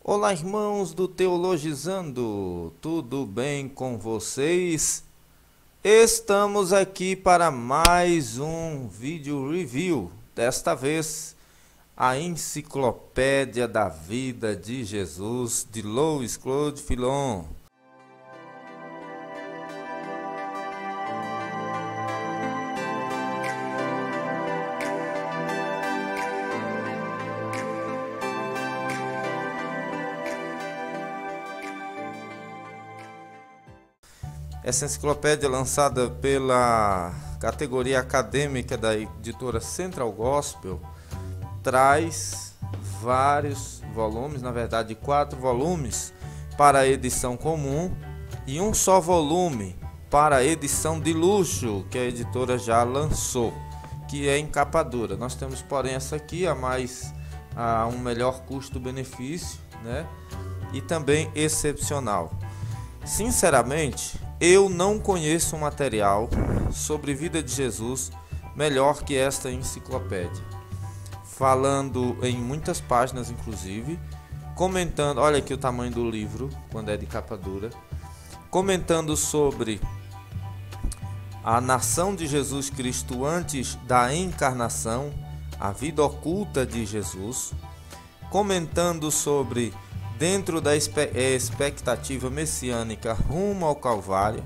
Olá, irmãos do Teologizando, tudo bem com vocês? Estamos aqui para mais um vídeo review, desta vez a Enciclopédia da Vida de Jesus, de Louis Claude Filon. Essa enciclopédia, lançada pela categoria acadêmica da editora Central Gospel, traz vários volumes, na verdade 4 volumes para a edição comum e um só volume para a edição de luxo que a editora já lançou, que é em capa dura. Nós temos, porém, essa aqui a um melhor custo-benefício, né? E também excepcional. Sinceramente, eu não conheço um material sobre vida de Jesus melhor que esta enciclopédia, falando em muitas páginas, inclusive, comentando, olha aqui o tamanho do livro, quando é de capa dura, comentando sobre a nação de Jesus Cristo antes da encarnação, a vida oculta de Jesus, comentando sobre dentro da expectativa messiânica rumo ao Calvário,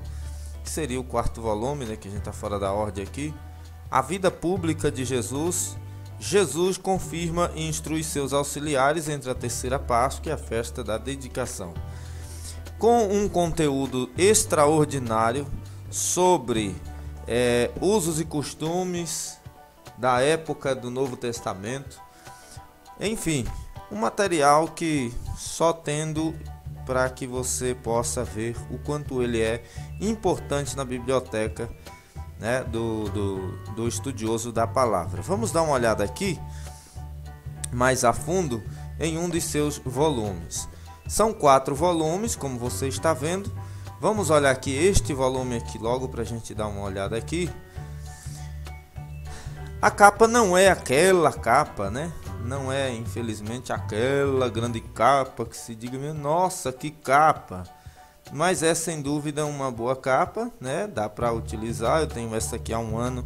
que seria o 4º volume, né, que a gente está fora da ordem aqui, a vida pública de Jesus. Jesus confirma e instrui seus auxiliares entre a terceira Páscoa e a festa da dedicação, com um conteúdo extraordinário sobre usos e costumes da época do Novo Testamento. Enfim, um material que só tendo para que você possa ver o quanto ele é importante na biblioteca, né, do estudioso da palavra. Vamos dar uma olhada aqui mais a fundo em um de seus volumes. São 4 volumes, como você está vendo. Vamos olhar aqui este volume aqui logo para a gente dar uma olhada aqui. A capa não é aquela capa, né? Não é, infelizmente, aquela grande capa que se diga, nossa, que capa. Mas é sem dúvida uma boa capa, né? Dá para utilizar. Eu tenho essa aqui há um ano,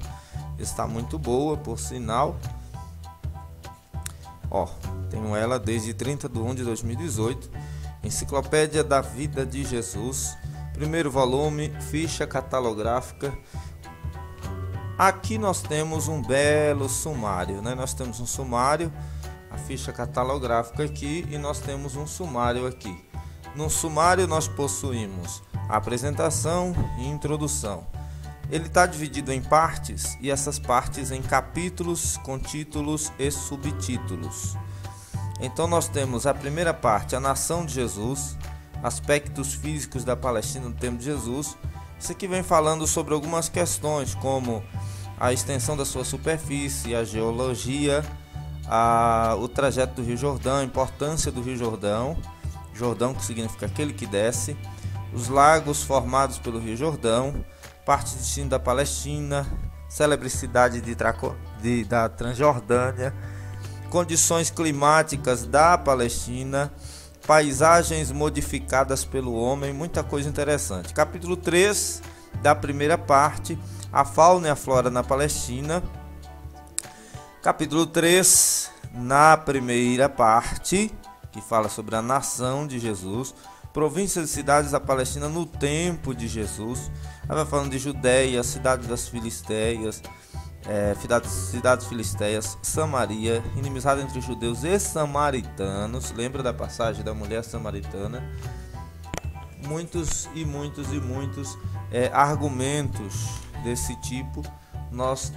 está muito boa, por sinal. Ó, tenho ela desde 30 de 1 de 2018. Enciclopédia da Vida de Jesus, 1º volume, ficha catalográfica. Aqui nós temos um belo sumário, né? Nós temos um sumário, a ficha catalográfica aqui, e nós temos um sumário aqui. No sumário nós possuímos a apresentação e introdução. Ele está dividido em partes, e essas partes em capítulos com títulos e subtítulos. Então nós temos a primeira parte, a nação de Jesus, aspectos físicos da Palestina no tempo de Jesus. Isso aqui vem falando sobre algumas questões, como a extensão da sua superfície, a geologia, o trajeto do Rio Jordão, a importância do Rio Jordão, Jordão que significa aquele que desce, os lagos formados pelo Rio Jordão, parte de destino da Palestina, célebre cidade da Transjordânia, condições climáticas da Palestina, paisagens modificadas pelo homem, muita coisa interessante. Capítulo 3 da primeira parte, a fauna e a flora na Palestina. Capítulo 3, na primeira parte, que fala sobre a nação de Jesus, províncias e cidades da Palestina no tempo de Jesus. Aí vai falando de Judéia, cidade das Filisteias, cidades filisteias, Samaria, inimizade entre judeus e samaritanos. Lembra da passagem da mulher samaritana? Muitos argumentos desse tipo nós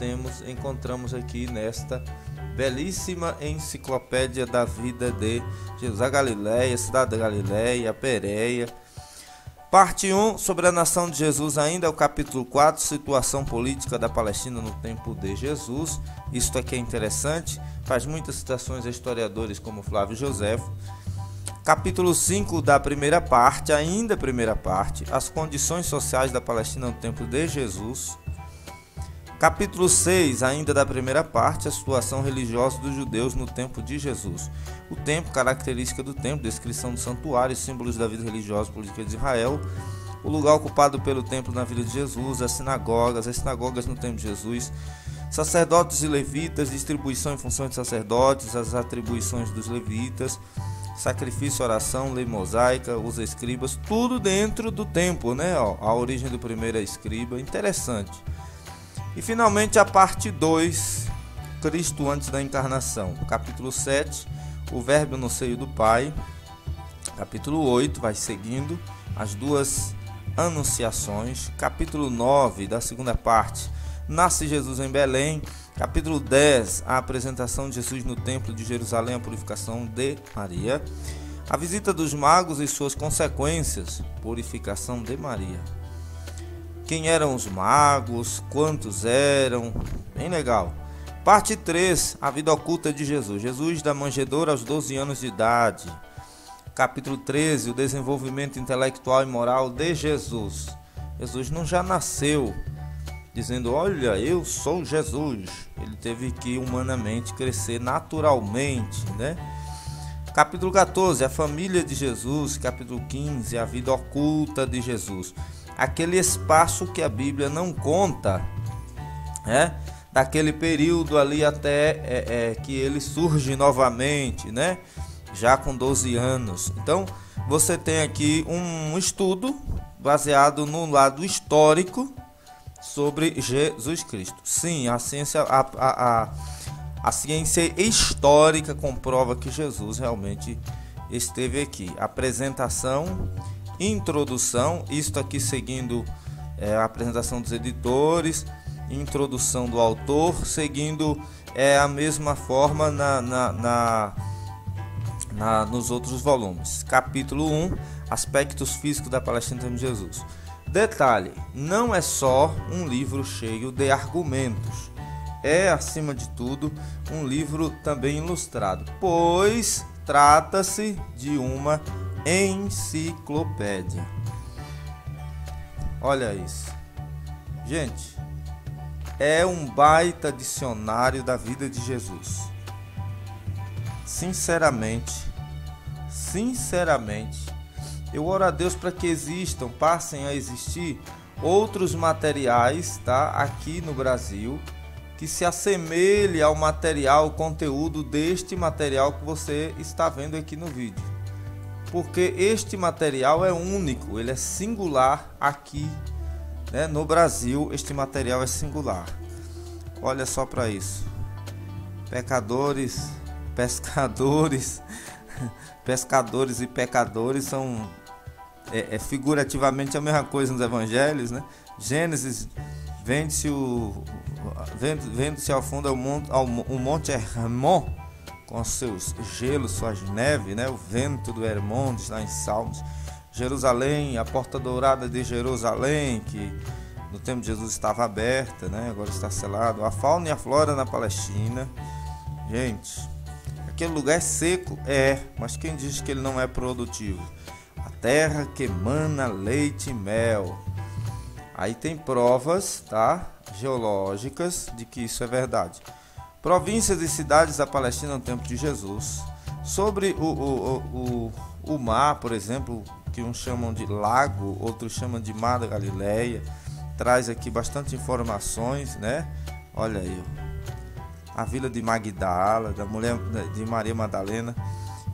encontramos aqui nesta belíssima enciclopédia da vida de Jesus. A Galileia, cidade da Galileia, a Pérea. Parte 1, sobre a nação de Jesus, ainda é o capítulo 4, situação política da Palestina no tempo de Jesus. Isto aqui é interessante, faz muitas citações a historiadores como Flávio Joséfo. Capítulo 5 da primeira parte, ainda a primeira parte, as condições sociais da Palestina no tempo de Jesus. Capítulo 6, ainda da primeira parte, a situação religiosa dos judeus no tempo de Jesus. O templo, característica do templo, descrição do santuário, símbolos da vida religiosa e política de Israel. O lugar ocupado pelo templo na vida de Jesus, as sinagogas no tempo de Jesus. Sacerdotes e levitas, distribuição e funções de sacerdotes, as atribuições dos levitas, sacrifício, oração, lei mosaica, os escribas, tudo dentro do templo, né? A origem do primeiro escriba, interessante. E finalmente a parte 2, Cristo antes da encarnação. Capítulo 7, o verbo no seio do Pai. Capítulo 8, vai seguindo, as duas anunciações. Capítulo 9, da segunda parte, nasce Jesus em Belém. Capítulo 10, a apresentação de Jesus no templo de Jerusalém, a purificação de Maria. A visita dos magos e suas consequências, purificação de Maria. Quem eram os magos, quantos eram, bem legal. Parte 3, a vida oculta de Jesus. Jesus da manjedoura aos 12 anos de idade. Capítulo 13, o desenvolvimento intelectual e moral de Jesus. Jesus não já nasceu dizendo, olha, eu sou Jesus. Ele teve que humanamente crescer naturalmente, né? Capítulo 14, a família de Jesus. Capítulo 15, a vida oculta de Jesus. Aquele espaço que a Bíblia não conta, né? Daquele período ali até que ele surge novamente, né? Já com 12 anos. Então, você tem aqui um estudo baseado no lado histórico sobre Jesus Cristo. Sim, a ciência histórica comprova que Jesus realmente esteve aqui. Apresentação, introdução, isto aqui seguindo a apresentação dos editores, introdução do autor, seguindo a mesma forma nos outros volumes. Capítulo 1, aspectos físicos da Palestina de Jesus. Detalhe, não é só um livro cheio de argumentos, é, acima de tudo, um livro também ilustrado, pois trata-se de uma enciclopédia. Olha isso. Gente, é um baita dicionário da vida de Jesus. Sinceramente, eu oro a Deus para que passem a existir outros materiais, tá, aqui no Brasil, que se assemelhe ao material, o conteúdo deste material que você está vendo aqui no vídeo. Porque este material é único, ele é singular aqui, né, no Brasil. Este material é singular. Olha só para isso. Pescadores e pecadores são figurativamente a mesma coisa nos evangelhos, né? Gênesis, vende-se ao fundo o monte Hermon com seus gelos, suas neves, né? O vento do Hermon está em Salmos. Jerusalém, a porta dourada de Jerusalém, que no tempo de Jesus estava aberta, né? Agora está selado. A fauna e a flora na Palestina. Gente, aquele lugar é seco, mas quem diz que ele não é produtivo? A terra que emana leite e mel. Aí tem provas, tá, geológicas de que isso é verdade. Províncias e cidades da Palestina no tempo de Jesus. Sobre o mar, por exemplo, que uns chamam de lago, outros chamam de mar da Galileia. Traz aqui bastante informações, né? Olha aí, a vila de Magdala, da mulher de Maria Madalena.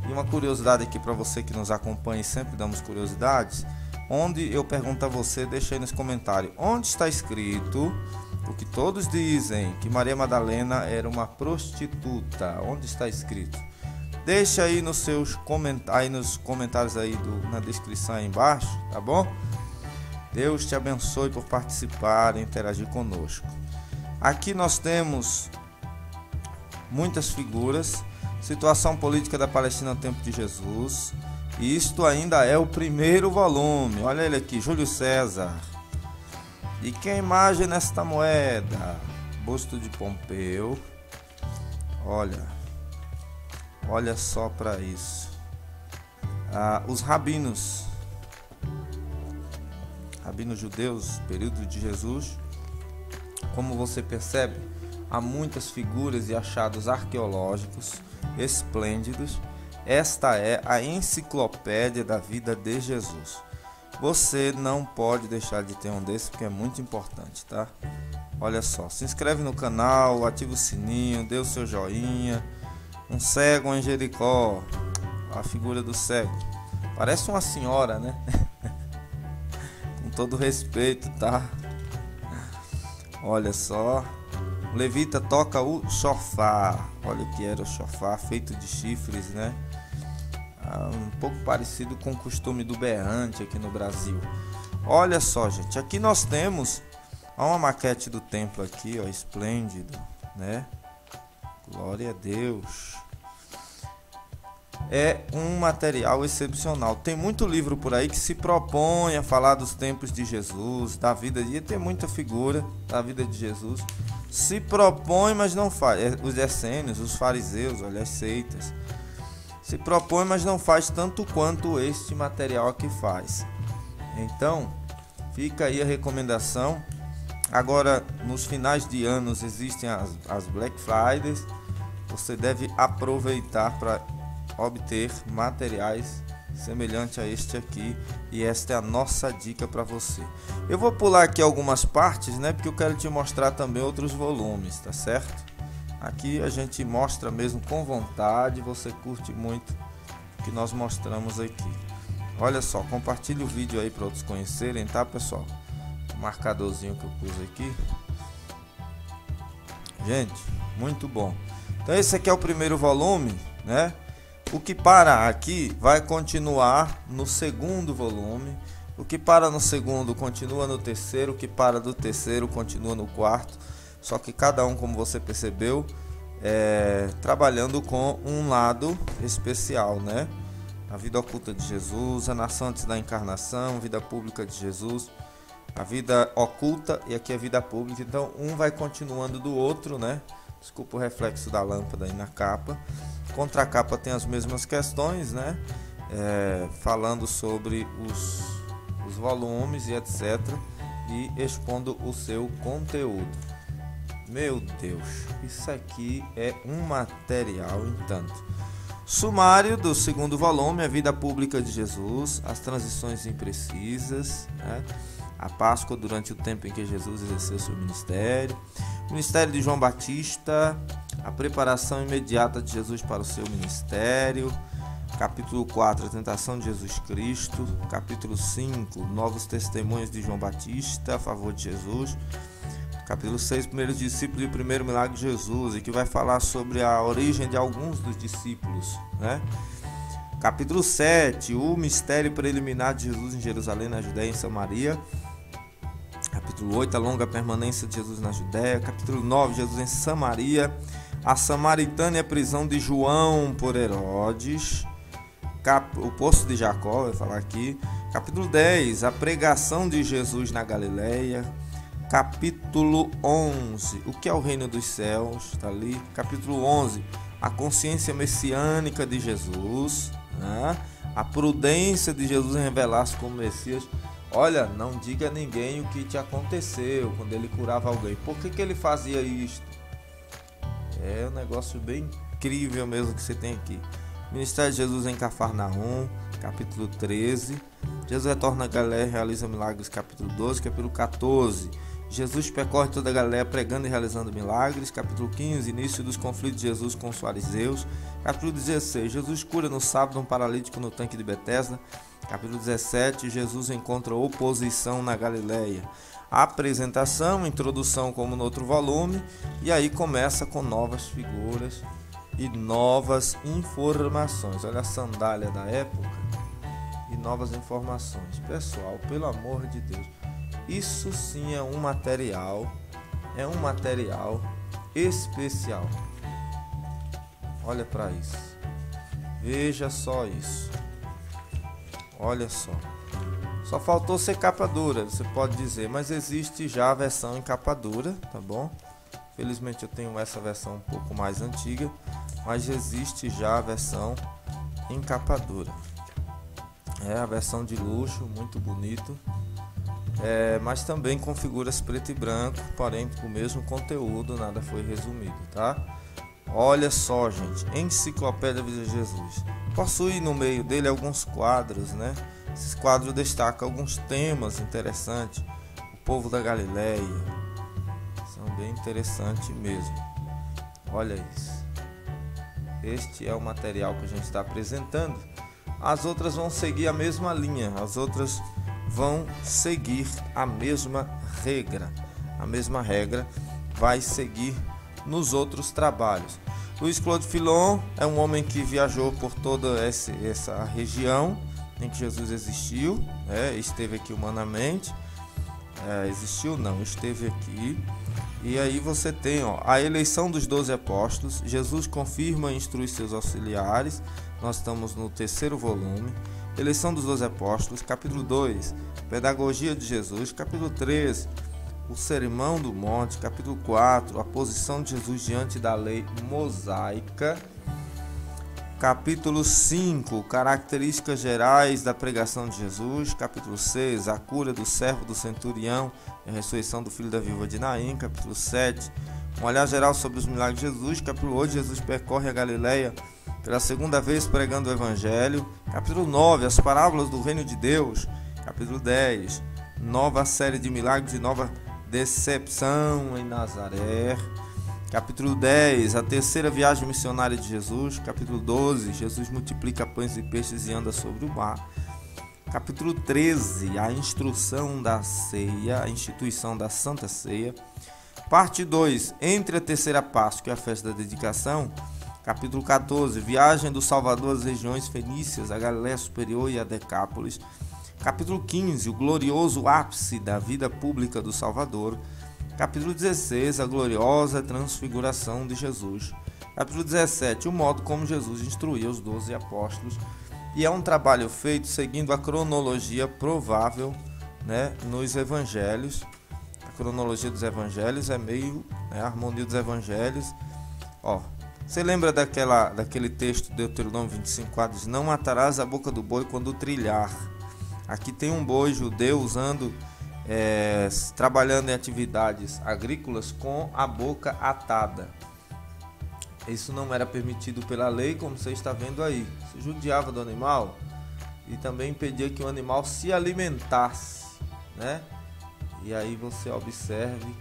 E uma curiosidade aqui para você que nos acompanha, e sempre damos curiosidades, onde eu pergunto a você, deixa aí nos comentários, onde está escrito o que todos dizem, que Maria Madalena era uma prostituta? Onde está escrito? Deixa aí nos comentários aí na descrição aí embaixo, tá bom? Deus te abençoe por participar e interagir conosco. Aqui nós temos muitas figuras, situação política da Palestina no tempo de Jesus. E isto ainda é o primeiro volume. Olha ele aqui, Júlio César. E que imagem nesta moeda? Busto de Pompeu. Olha só para isso. Os rabinos judeus, período de Jesus. Como você percebe, há muitas figuras e achados arqueológicos esplêndidos. Esta é a enciclopédia da vida de Jesus. Você não pode deixar de ter um desses, porque é muito importante, tá? Olha só, se inscreve no canal, ativa o sininho, dê o seu joinha. Um cego em Jericó, a figura do cego. Parece uma senhora, né? Com todo respeito, tá? Olha só. O levita toca o chofar. Olha o que era o chofar, feito de chifres, né? Um pouco parecido com o costume do berrante aqui no Brasil. Olha só, gente. Aqui nós temos uma maquete do templo aqui, ó, esplêndido, né? Glória a Deus. É um material excepcional. Tem muito livro por aí que se propõe a falar dos tempos de Jesus, da vida de... Tem muita figura da vida de Jesus. Se propõe, mas não faz. Os essênios, os fariseus, olha, as seitas. Se propõe, mas não faz tanto quanto este material aqui faz. Então, fica aí a recomendação. Agora, nos finais de anos existem as Black Fridays. Você deve aproveitar para obter materiais semelhantes a este aqui, e esta é a nossa dica para você. Eu vou pular aqui algumas partes, né, porque eu quero te mostrar também outros volumes, tá certo? Aqui a gente mostra mesmo com vontade, você curte muito o que nós mostramos aqui. Olha só, compartilhe o vídeo aí para outros conhecerem, tá, pessoal? O marcadorzinho que eu pus aqui. Gente, muito bom. Então esse aqui é o primeiro volume, né? O que para aqui vai continuar no segundo volume. O que para no segundo continua no terceiro. O que para do terceiro continua no quarto. Só que cada um, como você percebeu, trabalhando com um lado especial, né? A vida oculta de Jesus, a nação antes da encarnação, a vida pública de Jesus, a vida oculta e aqui a vida pública. Então um vai continuando do outro, né? Desculpa o reflexo da lâmpada aí na capa. Contra a capa tem as mesmas questões, né? Falando sobre os volumes e etc. E expondo o seu conteúdo. Meu Deus, isso aqui é um material em tanto. Sumário do segundo volume, a vida pública de Jesus, as transições imprecisas, né? A Páscoa durante o tempo em que Jesus exerceu seu ministério, o ministério de João Batista, a preparação imediata de Jesus para o seu ministério, capítulo 4, a tentação de Jesus Cristo, capítulo 5, novos testemunhos de João Batista a favor de Jesus, capítulo 6, primeiros discípulos e o primeiro milagre de Jesus, e que vai falar sobre a origem de alguns dos discípulos, né? Capítulo 7, o mistério preliminar de Jesus em Jerusalém, na Judéia e em Samaria. Capítulo 8, a longa permanência de Jesus na Judéia. Capítulo 9, Jesus em Samaria. A samaritana e a prisão de João por Herodes. O poço de Jacó, vai falar aqui. Capítulo 10, a pregação de Jesus na Galileia. Capítulo 11, o que é o reino dos céus, está ali. Capítulo 11, a consciência messiânica de Jesus, né? A prudência de Jesus em revelar-se como Messias. Olha, não diga a ninguém o que te aconteceu quando ele curava alguém. Por que ele fazia isto? É um negócio bem incrível mesmo que você tem aqui. Ministério de Jesus em Cafarnaum, capítulo 13. Jesus retorna a Galileia e realiza milagres, capítulo 12. Capítulo 14. Jesus percorre toda a Galileia pregando e realizando milagres. Capítulo 15, início dos conflitos de Jesus com os fariseus. Capítulo 16, Jesus cura no sábado um paralítico no tanque de Betesda. Capítulo 17, Jesus encontra oposição na Galileia. Apresentação, introdução como no outro volume. E aí começa com novas figuras e novas informações. Olha a sandália da época e novas informações. Pessoal, pelo amor de Deus, isso sim é um material especial. Olha para isso, veja só isso, olha só. Só faltou ser capa dura, você pode dizer, mas existe já a versão em capa dura, tá bom? Felizmente eu tenho essa versão um pouco mais antiga, mas existe já a versão em capa dura. É a versão de luxo, muito bonito. mas também com figuras preto e branco, porém o mesmo conteúdo, nada foi resumido, tá? Olha só, gente, Enciclopédia da Vida de Jesus. Possui no meio dele alguns quadros, né? Esses quadros destacam alguns temas interessantes. O povo da Galileia, são bem interessantes mesmo. Olha isso. Este é o material que a gente está apresentando. As outras vão seguir a mesma linha, as outras vão seguir a mesma regra. A mesma regra vai seguir nos outros trabalhos. Luiz Clodio Filon é um homem que viajou por toda essa região em que Jesus existiu, esteve aqui humanamente, existiu não, esteve aqui. E aí você tem a eleição dos 12 apóstolos. Jesus confirma e instrui seus auxiliares. Nós estamos no 3º volume. Eleição dos 12 apóstolos, capítulo 2, pedagogia de Jesus, capítulo 3, o sermão do monte, capítulo 4, a posição de Jesus diante da lei mosaica, capítulo 5, características gerais da pregação de Jesus, capítulo 6, a cura do servo do centurião e a ressurreição do filho da viúva de Naim, capítulo 7, um olhar geral sobre os milagres de Jesus, capítulo 8, Jesus percorre a Galileia pela segunda vez pregando o evangelho, capítulo 9, as parábolas do reino de Deus, capítulo 10, nova série de milagres e nova decepção em Nazaré, capítulo 10, a terceira viagem missionária de Jesus, capítulo 12, Jesus multiplica pães e peixes e anda sobre o mar, capítulo 13, a instrução da ceia, a instituição da Santa Ceia, parte 2, entre a terceira Páscoa e a festa da dedicação, capítulo 14, viagem do Salvador às regiões fenícias, a Galiléia Superior e a Decápolis, capítulo 15, o glorioso ápice da vida pública do Salvador, capítulo 16, a gloriosa transfiguração de Jesus, capítulo 17, o modo como Jesus instruía os 12 apóstolos, e é um trabalho feito seguindo a cronologia provável, nos evangelhos. A cronologia dos evangelhos é meio, a harmonia dos evangelhos. Você lembra daquele texto de Deuteronômio 25:4, diz: não matarás a boca do boi quando trilhar. Aqui tem um boi judeu trabalhando em atividades agrícolas com a boca atada. Isso não era permitido pela lei, como você está vendo aí. Se judiava do animal e também impedia que o animal se alimentasse, E aí você observe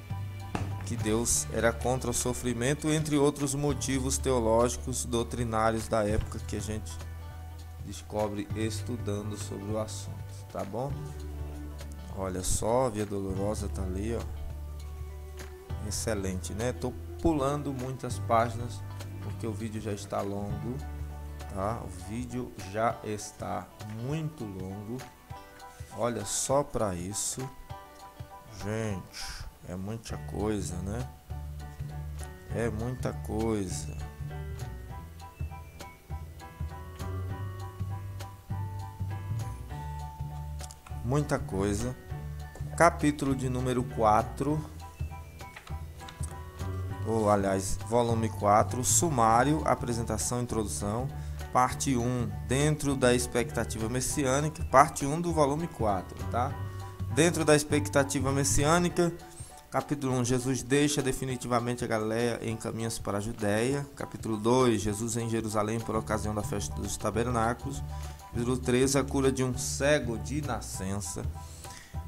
que Deus era contra o sofrimento, entre outros motivos teológicos, doutrinários da época que a gente descobre estudando sobre o assunto, tá bom? Olha só, a Via Dolorosa tá ali, excelente, Tô pulando muitas páginas porque o vídeo já está longo, tá? O vídeo já está muito longo. Olha só para isso, gente, é muita coisa, É muita coisa. Muita coisa. Capítulo de número 4, volume 4, sumário, apresentação, introdução, parte 1, dentro da expectativa messiânica, parte 1 do volume 4, tá? Dentro da expectativa messiânica, capítulo 1, Jesus deixa definitivamente a Galileia e encaminha-se para a Judéia. Capítulo 2, Jesus em Jerusalém por ocasião da festa dos tabernáculos. Capítulo 3, a cura de um cego de nascença.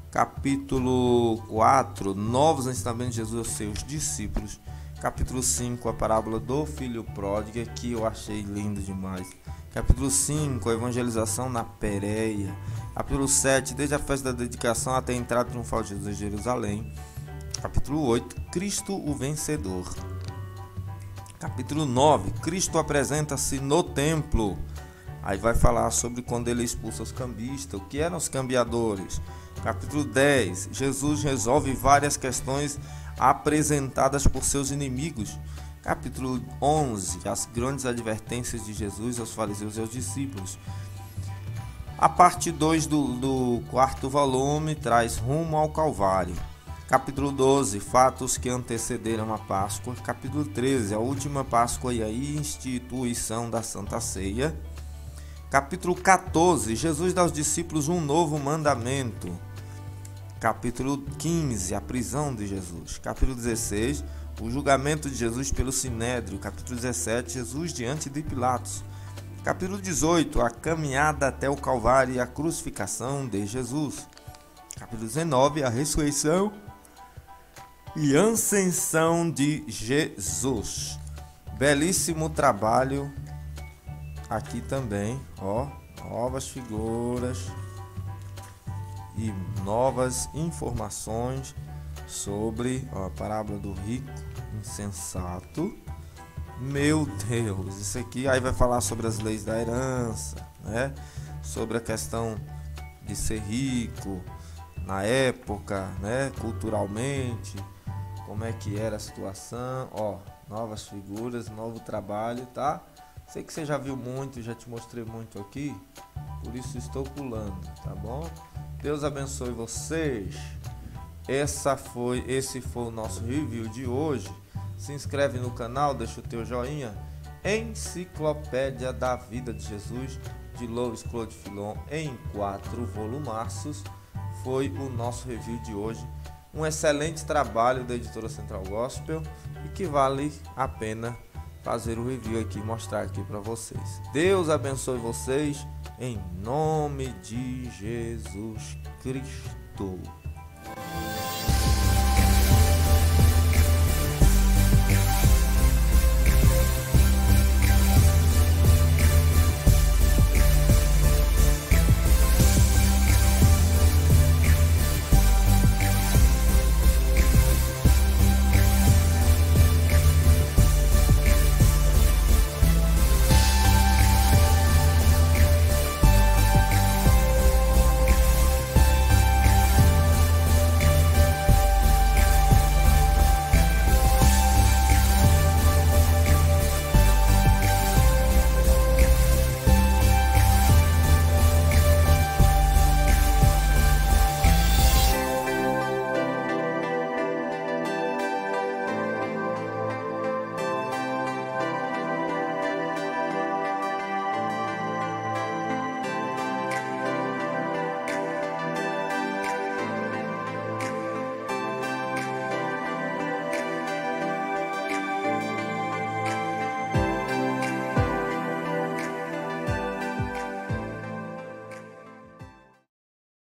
Capítulo 4, novos ensinamentos de Jesus aos seus discípulos. Capítulo 5, a parábola do filho pródigo, que eu achei lindo demais. Capítulo 5, a evangelização na Pérea. Capítulo 7, desde a festa da dedicação até a entrada triunfal de Jesus em Jerusalém. Capítulo 8, Cristo o vencedor. Capítulo 9, Cristo apresenta-se no templo. Aí vai falar sobre quando ele expulsa os cambistas, o que eram os cambiadores. Capítulo 10, Jesus resolve várias questões apresentadas por seus inimigos. Capítulo 11, as grandes advertências de Jesus aos fariseus e aos discípulos. A parte 2 do quarto volume traz rumo ao Calvário. Capítulo 12, fatos que antecederam a Páscoa. Capítulo 13, a última Páscoa e a instituição da Santa Ceia. Capítulo 14, Jesus dá aos discípulos um novo mandamento. Capítulo 15, a prisão de Jesus. Capítulo 16, o julgamento de Jesus pelo Sinédrio. Capítulo 17, Jesus diante de Pilatos. Capítulo 18, a caminhada até o Calvário e a crucificação de Jesus. Capítulo 19, a ressurreição e ascensão de Jesus. Belíssimo trabalho aqui também, ó, novas figuras e novas informações sobre a parábola do rico insensato. Meu Deus, isso aqui aí vai falar sobre as leis da herança, né? Sobre a questão de ser rico na época, né? Culturalmente, como é que era a situação, ó, novas figuras, novo trabalho, tá? Sei que você já viu muito, já te mostrei muito aqui, por isso estou pulando, tá bom? Deus abençoe vocês. Esse foi o nosso review de hoje. Se inscreve no canal, deixa o teu joinha. Enciclopédia da Vida de Jesus, de Louis Claude Filon, em 4 volumaços. Foi o nosso review de hoje. Um excelente trabalho da editora Central Gospel e que vale a pena fazer o review aqui, mostrar aqui para vocês. Deus abençoe vocês em nome de Jesus Cristo.